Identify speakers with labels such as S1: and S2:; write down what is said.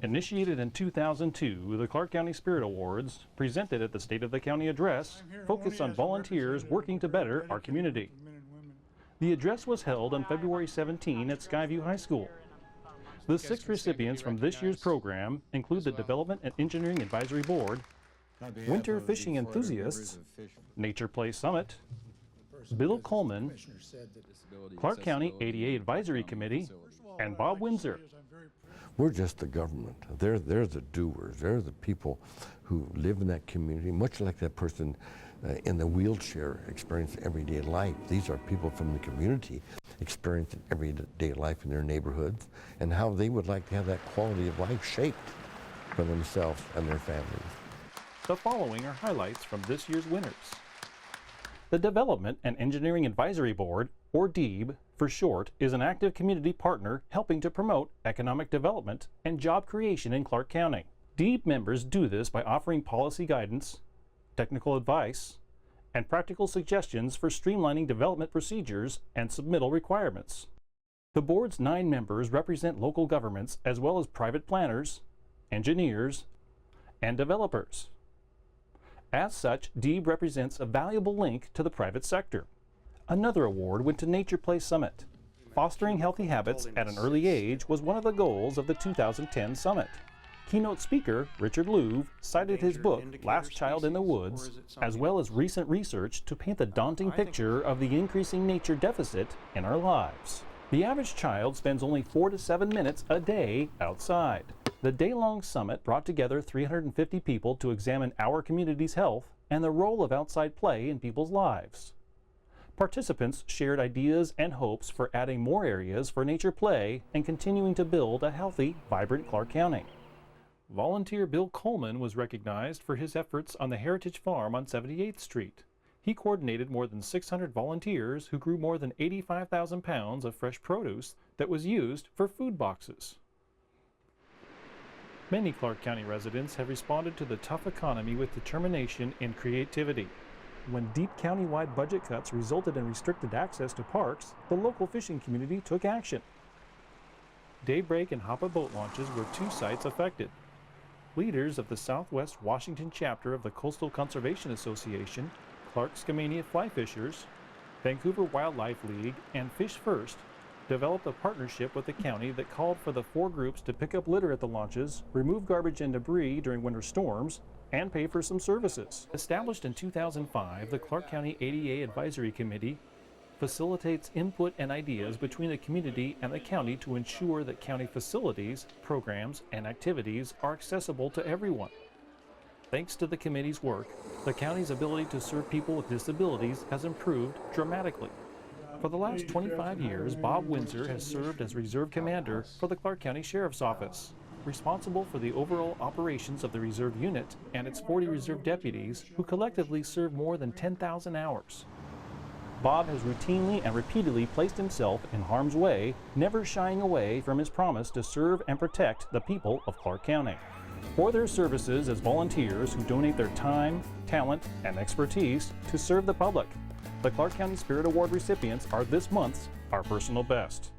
S1: Initiated in 2002, the Clark County Spirit Awards, presented at the State of the County address, focus on volunteers working to better our community. The address was held on February 17 at Skyview High School. The 6 recipients from this year's program include the Development and Engineering Advisory Board, Winter Fishing Enthusiasts, Nature Play Summit, Bill Coleman, Clark County ADA Advisory Committee, and Bob Windsor.
S2: We're just the government. They're the doers. They're the people who live in that community, much like that person in the wheelchair experiencing everyday life. These are people from the community experiencing everyday life in their neighborhoods and how they would like to have that quality of life shaped for themselves and their families.
S1: The following are highlights from this year's winners. The Development and Engineering Advisory Board, or DEAB for short, is an active community partner helping to promote economic development and job creation in Clark County. DEAB members do this by offering policy guidance, technical advice, and practical suggestions for streamlining development procedures and submittal requirements. The board's 9 members represent local governments as well as private planners, engineers, and developers. As such, DEAB represents a valuable link to the private sector. Another award went to Nature Play Summit. Fostering healthy habits at an early age was one of the goals of the 2010 summit. Keynote speaker Richard Louv cited his book, Last Child in the Woods, as well as recent research to paint the daunting picture of the increasing nature deficit in our lives. The average child spends only 4 to 7 minutes a day outside. The day-long summit brought together 350 people to examine our community's health and the role of outside play in people's lives. Participants shared ideas and hopes for adding more areas for nature play and continuing to build a healthy, vibrant Clark County. Volunteer Bill Coleman was recognized for his efforts on the Heritage Farm on 78th Street. He coordinated more than 600 volunteers who grew more than 85,000 pounds of fresh produce that was used for food boxes. Many Clark County residents have responded to the tough economy with determination and creativity. When deep county-wide budget cuts resulted in restricted access to parks, the local fishing community took action. Daybreak and Hoppa boat launches were 2 sites affected. Leaders of the Southwest Washington chapter of the Coastal Conservation Association, Clark Skamania Fly Fishers, Vancouver Wildlife League, and Fish First developed a partnership with the county that called for the 4 groups to pick up litter at the launches, remove garbage and debris during winter storms, and pay for some services. Established in 2005, the Clark County ADA Advisory Committee facilitates input and ideas between the community and the county to ensure that county facilities, programs, and activities are accessible to everyone. Thanks to the committee's work, the county's ability to serve people with disabilities has improved dramatically. For the last 25 years, Bob Windsor has served as Reserve Commander for the Clark County Sheriff's Office, responsible for the overall operations of the Reserve Unit and its 40 Reserve deputies who collectively serve more than 10,000 hours. Bob has routinely and repeatedly placed himself in harm's way, never shying away from his promise to serve and protect the people of Clark County. For their services as volunteers who donate their time, talent, and expertise to serve the public, the Clark County Spirit Award recipients are this month's Our Personal Best.